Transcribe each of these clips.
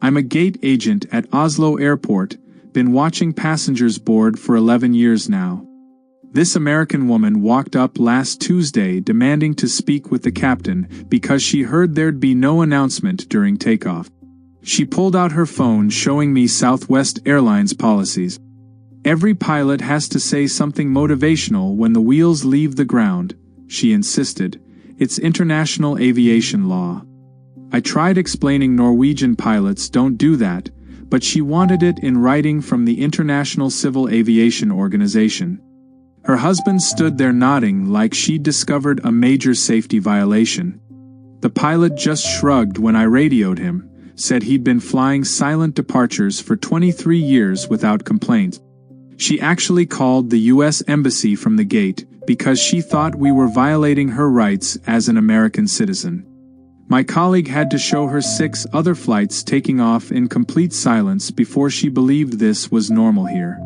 I'm a gate agent at Oslo Airport, been watching passengers board for 11 years now. This American woman walked up last Tuesday demanding to speak with the captain because she heard there'd be no announcement during takeoff. She pulled out her phone showing me Southwest Airlines policies. Every pilot has to say something motivational when the wheels leave the ground, she insisted. It's international aviation law. I tried explaining Norwegian pilots don't do that, but she wanted it in writing from the International Civil Aviation Organization. Her husband stood there nodding like she'd discovered a major safety violation. The pilot just shrugged when I radioed him, said he'd been flying silent departures for 23 years without complaints. She actually called the U.S. Embassy from the gate because she thought we were violating her rights as an American citizen. My colleague had to show her 6 other flights taking off in complete silence before she believed this was normal here.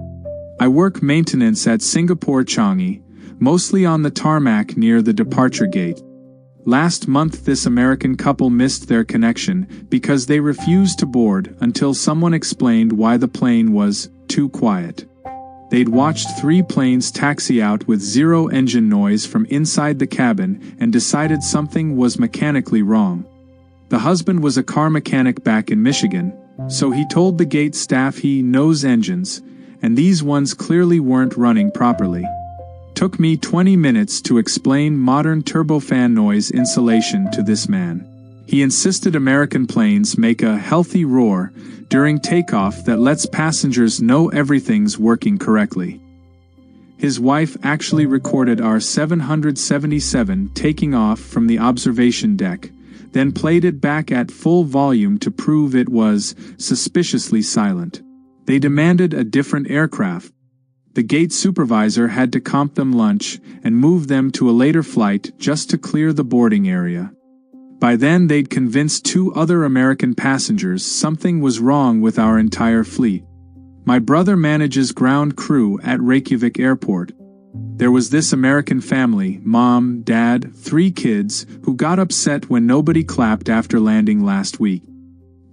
I work maintenance at Singapore Changi, mostly on the tarmac near the departure gate. Last month this American couple missed their connection because they refused to board until someone explained why the plane was too quiet. They'd watched 3 planes taxi out with 0 engine noise from inside the cabin and decided something was mechanically wrong. The husband was a car mechanic back in Michigan, so he told the gate staff he knows engines, and these ones clearly weren't running properly. Took me 20 minutes to explain modern turbofan noise insulation to this man. He insisted American planes make a healthy roar during takeoff that lets passengers know everything's working correctly. His wife actually recorded our 777 taking off from the observation deck, then played it back at full volume to prove it was suspiciously silent. They demanded a different aircraft. The gate supervisor had to comp them lunch and move them to a later flight just to clear the boarding area. By then they'd convinced 2 other American passengers something was wrong with our entire fleet. My brother manages ground crew at Reykjavik Airport. There was this American family, mom, dad, 3 kids, who got upset when nobody clapped after landing last week.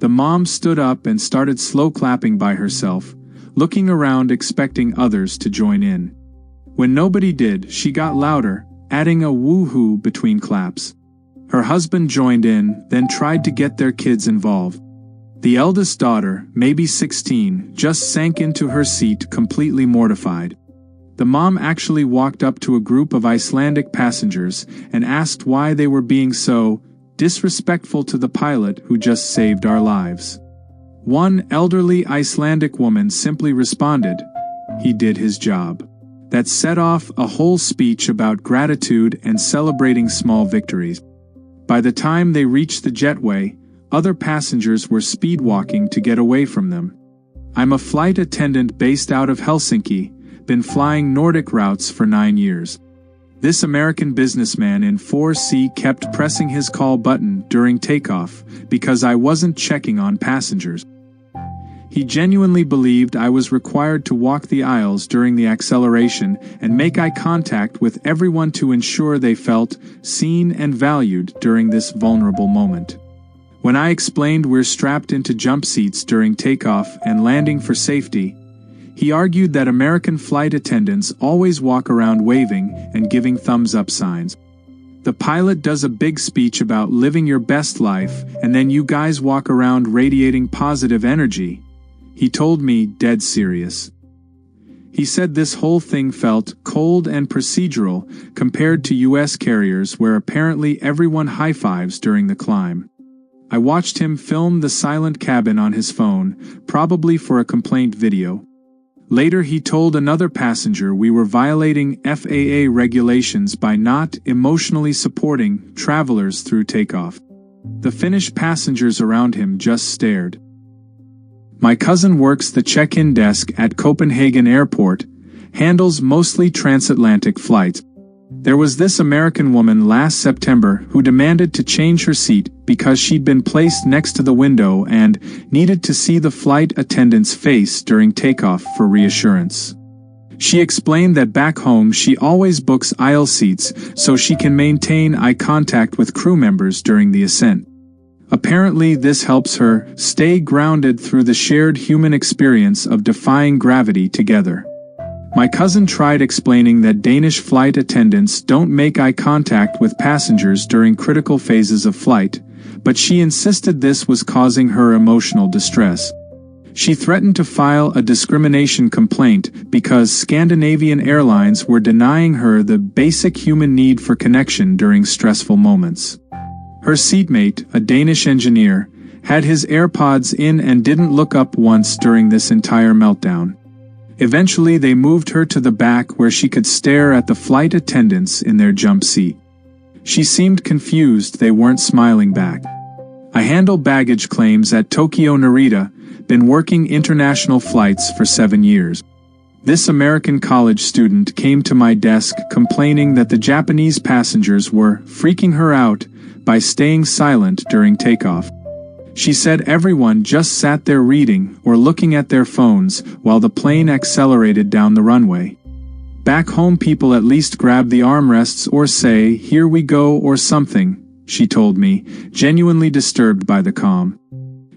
The mom stood up and started slow clapping by herself, looking around expecting others to join in. When nobody did, she got louder, adding a woo-hoo between claps. Her husband joined in, then tried to get their kids involved. The eldest daughter, maybe 16, just sank into her seat completely mortified. The mom actually walked up to a group of Icelandic passengers and asked why they were being so disrespectful to the pilot who just saved our lives. One elderly Icelandic woman simply responded, "He did his job." That set off a whole speech about gratitude and celebrating small victories. By the time they reached the jetway, other passengers were speedwalking to get away from them. I'm a flight attendant based out of Helsinki, been flying Nordic routes for 9 years. This American businessman in 4C kept pressing his call button during takeoff because I wasn't checking on passengers. He genuinely believed I was required to walk the aisles during the acceleration and make eye contact with everyone to ensure they felt seen and valued during this vulnerable moment. When I explained we're strapped into jump seats during takeoff and landing for safety, he argued that American flight attendants always walk around waving and giving thumbs-up signs. The pilot does a big speech about living your best life, and then you guys walk around radiating positive energy. He told me, dead serious. He said this whole thing felt cold and procedural compared to U.S. carriers where apparently everyone high-fives during the climb. I watched him film the silent cabin on his phone, probably for a complaint video. Later he told another passenger we were violating FAA regulations by not emotionally supporting travelers through takeoff. The Finnish passengers around him just stared. My cousin works the check-in desk at Copenhagen Airport, handles mostly transatlantic flights. There was this American woman last September who demanded to change her seat because she'd been placed next to the window and needed to see the flight attendant's face during takeoff for reassurance. She explained that back home she always books aisle seats so she can maintain eye contact with crew members during the ascent. Apparently, this helps her stay grounded through the shared human experience of defying gravity together. My cousin tried explaining that Danish flight attendants don't make eye contact with passengers during critical phases of flight, but she insisted this was causing her emotional distress. She threatened to file a discrimination complaint because Scandinavian Airlines were denying her the basic human need for connection during stressful moments. Her seatmate, a Danish engineer, had his AirPods in and didn't look up once during this entire meltdown. Eventually, they moved her to the back where she could stare at the flight attendants in their jump seat. She seemed confused they weren't smiling back. I handle baggage claims at Tokyo Narrated, been working international flights for 7 years. This American college student came to my desk complaining that the Japanese passengers were freaking her out by staying silent during takeoff. She said everyone just sat there reading or looking at their phones while the plane accelerated down the runway. Back home, people at least grab the armrests or say, "Here we go," or something, she told me, genuinely disturbed by the calm.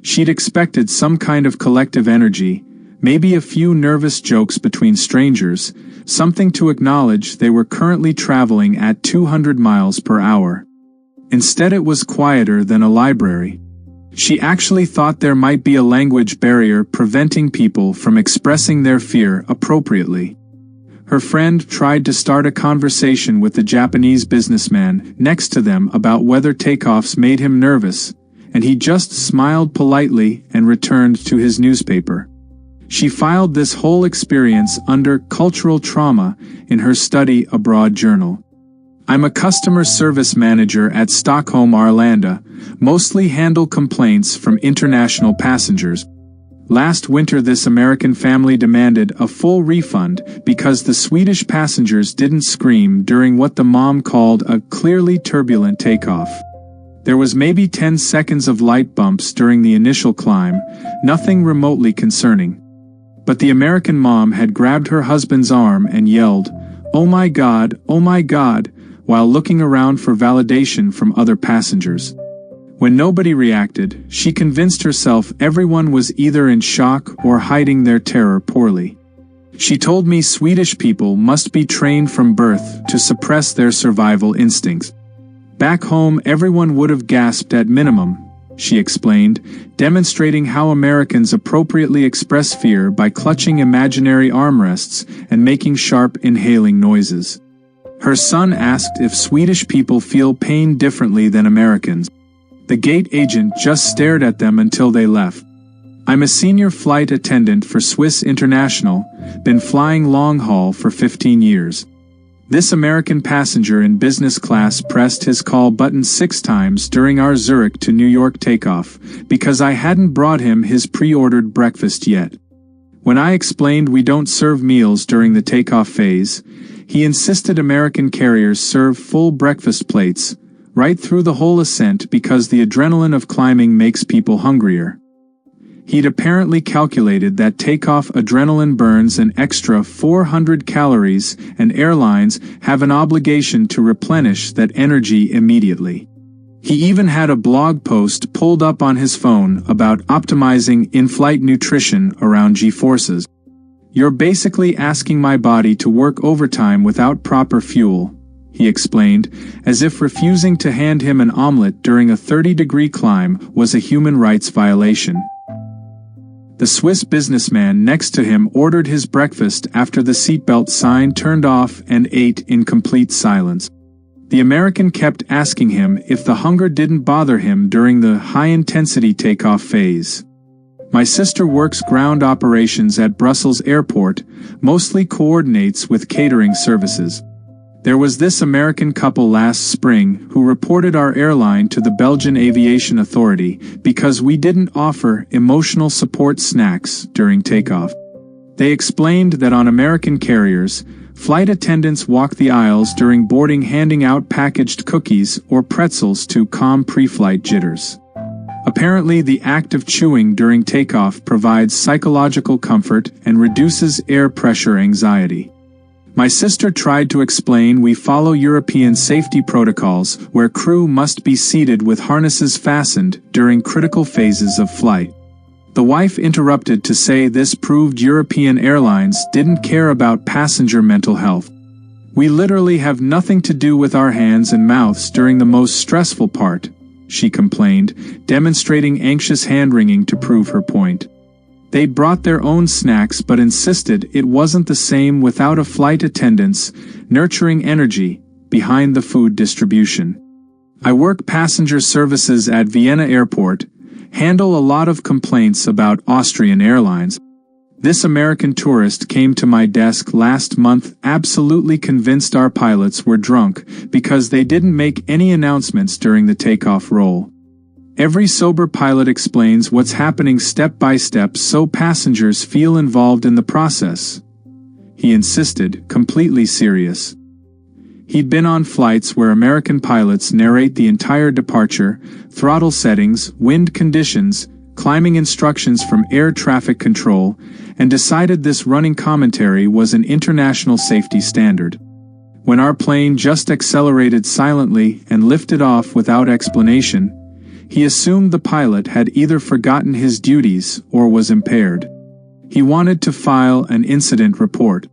She'd expected some kind of collective energy, maybe a few nervous jokes between strangers, something to acknowledge they were currently traveling at 200 miles per hour. Instead, it was quieter than a library. She actually thought there might be a language barrier preventing people from expressing their fear appropriately. Her friend tried to start a conversation with the Japanese businessman next to them about whether takeoffs made him nervous, and he just smiled politely and returned to his newspaper. She filed this whole experience under cultural trauma in her study abroad journal. I'm a customer service manager at Stockholm Arlanda, mostly handle complaints from international passengers. Last winter, this American family demanded a full refund because the Swedish passengers didn't scream during what the mom called a clearly turbulent takeoff. There was maybe 10 seconds of light bumps during the initial climb, nothing remotely concerning. But the American mom had grabbed her husband's arm and yelled, "Oh my God," while looking around for validation from other passengers. When nobody reacted, she convinced herself everyone was either in shock or hiding their terror poorly. She told me Swedish people must be trained from birth to suppress their survival instincts. Back home, everyone would have gasped at minimum, she explained, demonstrating how Americans appropriately express fear by clutching imaginary armrests and making sharp inhaling noises. Her son asked if Swedish people feel pain differently than Americans. The gate agent just stared at them until they left. I'm a senior flight attendant for Swiss International, been flying long haul for 15 years. This American passenger in business class pressed his call button 6 times during our Zurich to New York takeoff because I hadn't brought him his pre-ordered breakfast yet. When I explained we don't serve meals during the takeoff phase, he insisted American carriers serve full breakfast plates, right through the whole ascent because the adrenaline of climbing makes people hungrier. He'd apparently calculated that takeoff adrenaline burns an extra 400 calories and airlines have an obligation to replenish that energy immediately. He even had a blog post pulled up on his phone about optimizing in-flight nutrition around G-forces. "You're basically asking my body to work overtime without proper fuel," he explained, as if refusing to hand him an omelet during a 30-degree climb was a human rights violation. The Swiss businessman next to him ordered his breakfast after the seatbelt sign turned off and ate in complete silence. The American kept asking him if the hunger didn't bother him during the high-intensity takeoff phase. My sister works ground operations at Brussels Airport, mostly coordinates with catering services. There was this American couple last spring who reported our airline to the Belgian Aviation Authority because we didn't offer emotional support snacks during takeoff. They explained that on American carriers, flight attendants walk the aisles during boarding handing out packaged cookies or pretzels to calm pre-flight jitters. Apparently, the act of chewing during takeoff provides psychological comfort and reduces air pressure anxiety. My sister tried to explain we follow European safety protocols where crew must be seated with harnesses fastened during critical phases of flight. The wife interrupted to say this proved European airlines didn't care about passenger mental health. We literally have nothing to do with our hands and mouths during the most stressful part, she complained, demonstrating anxious hand-wringing to prove her point. They'd brought their own snacks but insisted it wasn't the same without a flight attendant's nurturing energy behind the food distribution. I work passenger services at Vienna Airport, handle a lot of complaints about Austrian Airlines. This American tourist came to my desk last month absolutely convinced our pilots were drunk because they didn't make any announcements during the takeoff roll. Every sober pilot explains what's happening step by step so passengers feel involved in the process. He insisted, completely serious. He'd been on flights where American pilots narrate the entire departure, throttle settings, wind conditions, climbing instructions from air traffic control, and decided this running commentary was an international safety standard. When our plane just accelerated silently and lifted off without explanation, he assumed the pilot had either forgotten his duties or was impaired. He wanted to file an incident report.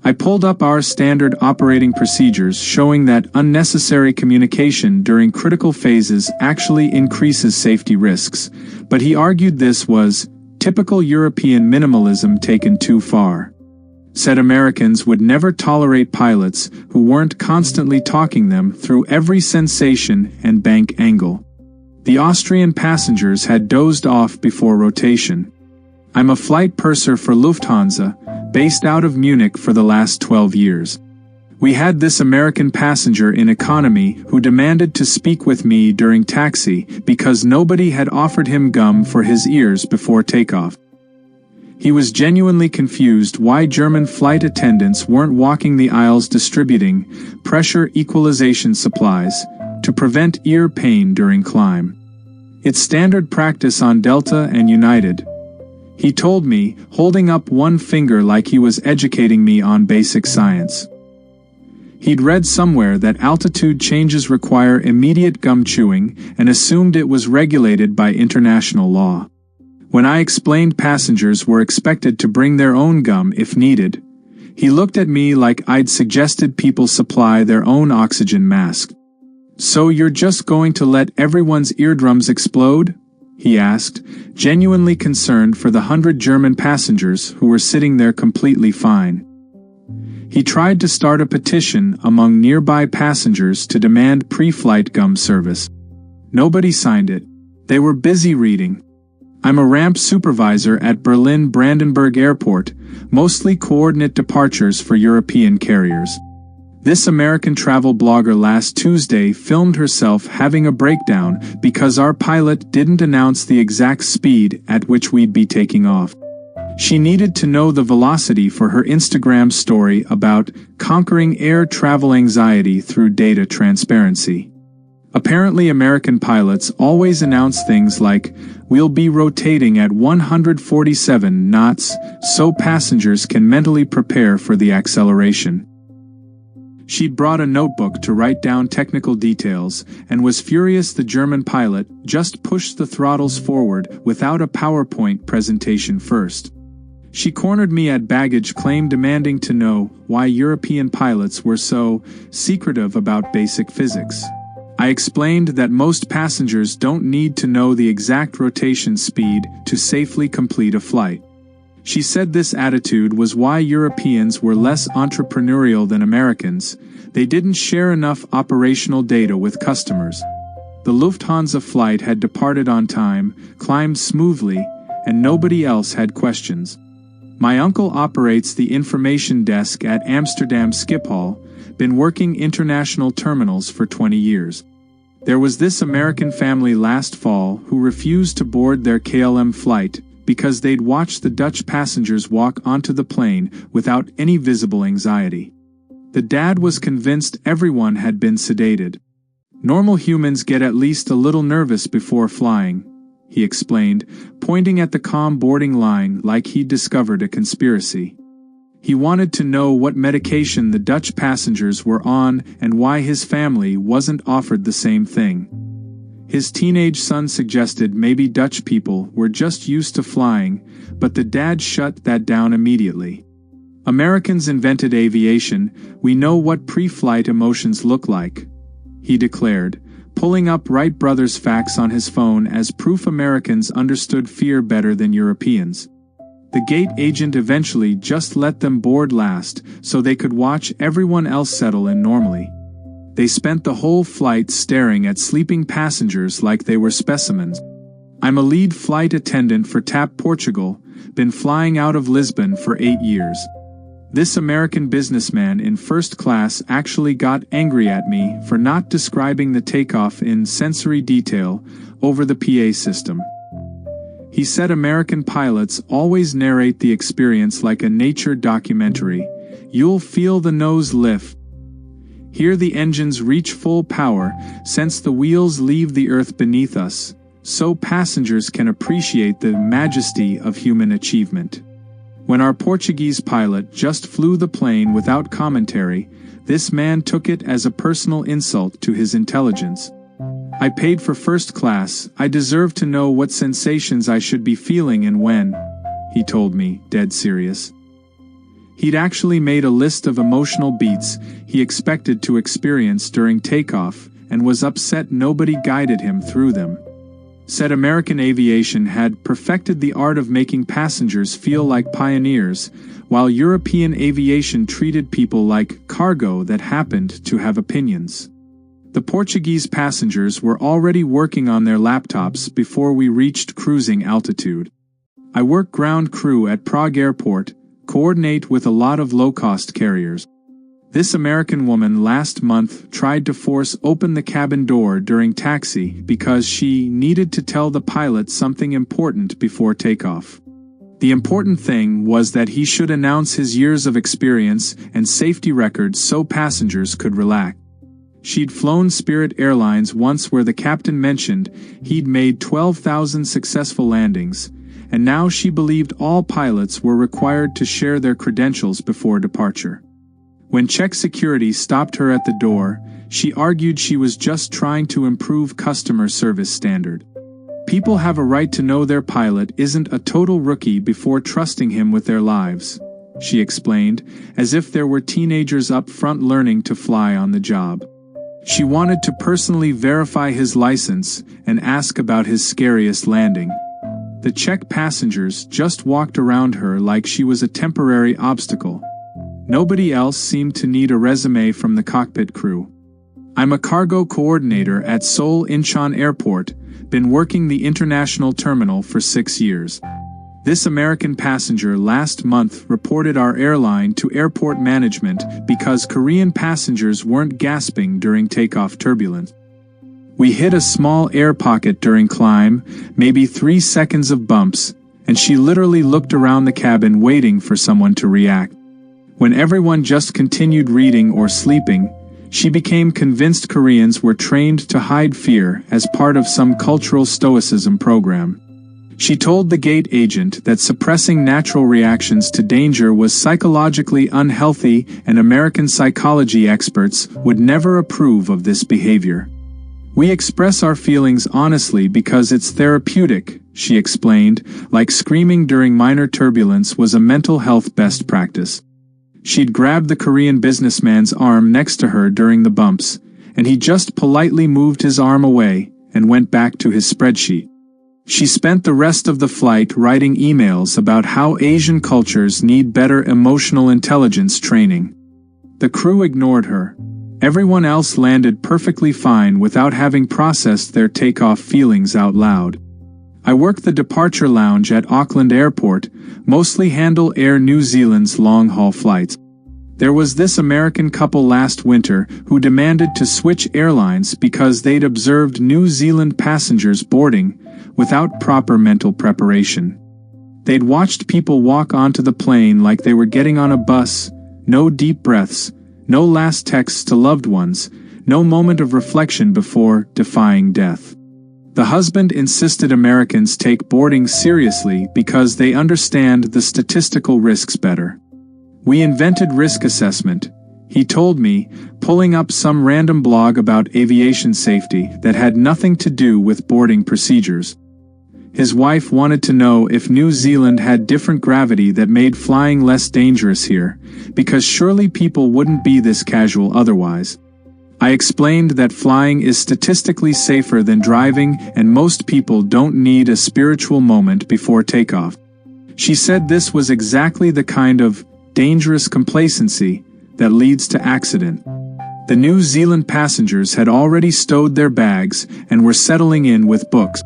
I pulled up our standard operating procedures showing that unnecessary communication during critical phases actually increases safety risks, but he argued this was typical European minimalism taken too far. Said Americans would never tolerate pilots who weren't constantly talking them through every sensation and bank angle. The Austrian passengers had dozed off before rotation. I'm a flight purser for Lufthansa, based out of Munich for the last 12 years. We had this American passenger in economy who demanded to speak with me during taxi because nobody had offered him gum for his ears before takeoff. He was genuinely confused why German flight attendants weren't walking the aisles distributing pressure equalization supplies to prevent ear pain during climb. It's standard practice on Delta and United. He told me, holding up one finger like he was educating me on basic science. He'd read somewhere that altitude changes require immediate gum chewing and assumed it was regulated by international law. When I explained passengers were expected to bring their own gum if needed, he looked at me like I'd suggested people supply their own oxygen mask. "So you're just going to let everyone's eardrums explode?" he asked, genuinely concerned for the 100 German passengers who were sitting there completely fine. He tried to start a petition among nearby passengers to demand pre-flight gum service. Nobody signed it. They were busy reading. I'm a ramp supervisor at Berlin-Brandenburg Airport, mostly coordinate departures for European carriers. This American travel blogger last Tuesday filmed herself having a breakdown because our pilot didn't announce the exact speed at which we'd be taking off. She needed to know the velocity for her Instagram story about conquering air travel anxiety through data transparency. Apparently American pilots always announce things like, "We'll be rotating at 147 knots," so passengers can mentally prepare for the acceleration. She'd brought a notebook to write down technical details, and was furious the German pilot just pushed the throttles forward without a PowerPoint presentation first. She cornered me at baggage claim demanding to know why European pilots were so secretive about basic physics. I explained that most passengers don't need to know the exact rotation speed to safely complete a flight. She said this attitude was why Europeans were less entrepreneurial than Americans. They didn't share enough operational data with customers. The Lufthansa flight had departed on time, climbed smoothly, and nobody else had questions. My uncle operates the information desk at Amsterdam Schiphol, been working international terminals for 20 years. There was this American family last fall who refused to board their KLM flight because they'd watched the Dutch passengers walk onto the plane without any visible anxiety. The dad was convinced everyone had been sedated. "Normal humans get at least a little nervous before flying," he explained, pointing at the calm boarding line like he'd discovered a conspiracy. He wanted to know what medication the Dutch passengers were on and why his family wasn't offered the same thing. His teenage son suggested maybe Dutch people were just used to flying, but the dad shut that down immediately. Americans invented aviation, we know what pre-flight emotions look like, he declared, pulling up Wright brothers facts on his phone as proof Americans understood fear better than Europeans. The gate agent eventually just let them board last so they could watch everyone else settle in normally. They spent the whole flight staring at sleeping passengers like they were specimens. I'm a lead flight attendant for TAP Portugal, been flying out of Lisbon for 8 years. This American businessman in first class actually got angry at me for not describing the takeoff in sensory detail over the PA system. He said American pilots always narrate the experience like a nature documentary. You'll feel the nose lift, hear the engines reach full power, sense the wheels leave the earth beneath us, so passengers can appreciate the majesty of human achievement. When our Portuguese pilot just flew the plane without commentary, this man took it as a personal insult to his intelligence. I paid for first class, I deserve to know what sensations I should be feeling and when, he told me, dead serious. He'd actually made a list of emotional beats he expected to experience during takeoff and was upset nobody guided him through them. Said American aviation had perfected the art of making passengers feel like pioneers, while European aviation treated people like cargo that happened to have opinions. The Portuguese passengers were already working on their laptops before we reached cruising altitude. I work ground crew at Prague Airport, coordinate with a lot of low-cost carriers. This American woman last month tried to force open the cabin door during taxi because she needed to tell the pilot something important before takeoff. The important thing was that he should announce his years of experience and safety records so passengers could relax. She'd flown Spirit Airlines once where the captain mentioned he'd made 12,000 successful landings, and now she believed all pilots were required to share their credentials before departure. When Czech security stopped her at the door, she argued she was just trying to improve customer service standard. People have a right to know their pilot isn't a total rookie before trusting him with their lives, she explained, as if there were teenagers up front learning to fly on the job. She wanted to personally verify his license and ask about his scariest landing. The Czech passengers just walked around her like she was a temporary obstacle. Nobody else seemed to need a resume from the cockpit crew. I'm a cargo coordinator at Seoul Incheon Airport, been working the international terminal for 6 years. This American passenger last month reported our airline to airport management because Korean passengers weren't gasping during takeoff turbulence. We hit a small air pocket during climb, maybe 3 seconds of bumps, and she literally looked around the cabin waiting for someone to react. When everyone just continued reading or sleeping, she became convinced Koreans were trained to hide fear as part of some cultural stoicism program. She told the gate agent that suppressing natural reactions to danger was psychologically unhealthy and American psychology experts would never approve of this behavior. We express our feelings honestly because it's therapeutic, she explained, like screaming during minor turbulence was a mental health best practice. She'd grabbed the Korean businessman's arm next to her during the bumps, and he just politely moved his arm away and went back to his spreadsheet. She spent the rest of the flight writing emails about how Asian cultures need better emotional intelligence training. The crew ignored her. Everyone else landed perfectly fine without having processed their takeoff feelings out loud. I work the departure lounge at Auckland Airport, mostly handle Air New Zealand's long-haul flights. There was this American couple last winter who demanded to switch airlines because they'd observed New Zealand passengers boarding without proper mental preparation. They'd watched people walk onto the plane like they were getting on a bus, no deep breaths, no last texts to loved ones, no moment of reflection before defying death. The husband insisted Americans take boarding seriously because they understand the statistical risks better. We invented risk assessment, he told me, pulling up some random blog about aviation safety that had nothing to do with boarding procedures. His wife wanted to know if New Zealand had different gravity that made flying less dangerous here, because surely people wouldn't be this casual otherwise. I explained that flying is statistically safer than driving and most people don't need a spiritual moment before takeoff. She said this was exactly the kind of dangerous complacency that leads to accident. The New Zealand passengers had already stowed their bags and were settling in with books.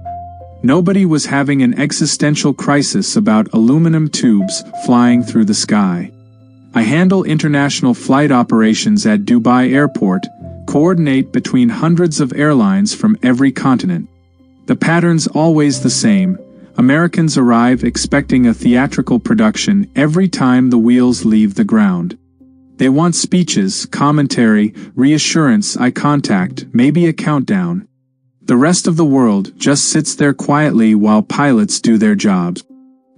Nobody was having an existential crisis about aluminum tubes flying through the sky. I handle international flight operations at Dubai Airport, coordinate between hundreds of airlines from every continent. The pattern's always the same. Americans arrive expecting a theatrical production every time the wheels leave the ground. They want speeches, commentary, reassurance, eye contact, maybe a countdown. The rest of the world just sits there quietly while pilots do their jobs.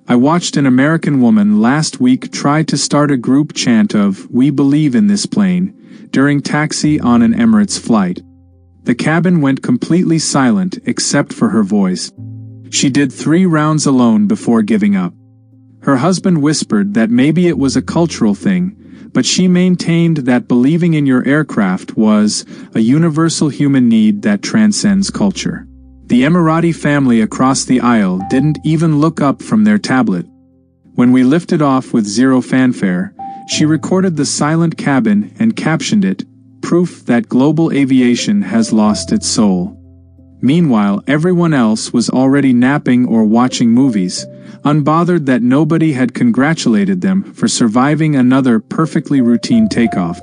I watched an American woman last week try to start a group chant of "We believe in this plane" during taxi on an Emirates flight. The cabin went completely silent except for her voice. She did 3 rounds alone before giving up. Her husband whispered that maybe it was a cultural thing, but she maintained that believing in your aircraft was a universal human need that transcends culture. The Emirati family across the aisle didn't even look up from their tablet. When we lifted off with 0 fanfare, she recorded the silent cabin and captioned it, "Proof that global aviation has lost its soul." Meanwhile, everyone else was already napping or watching movies, unbothered that nobody had congratulated them for surviving another perfectly routine takeoff.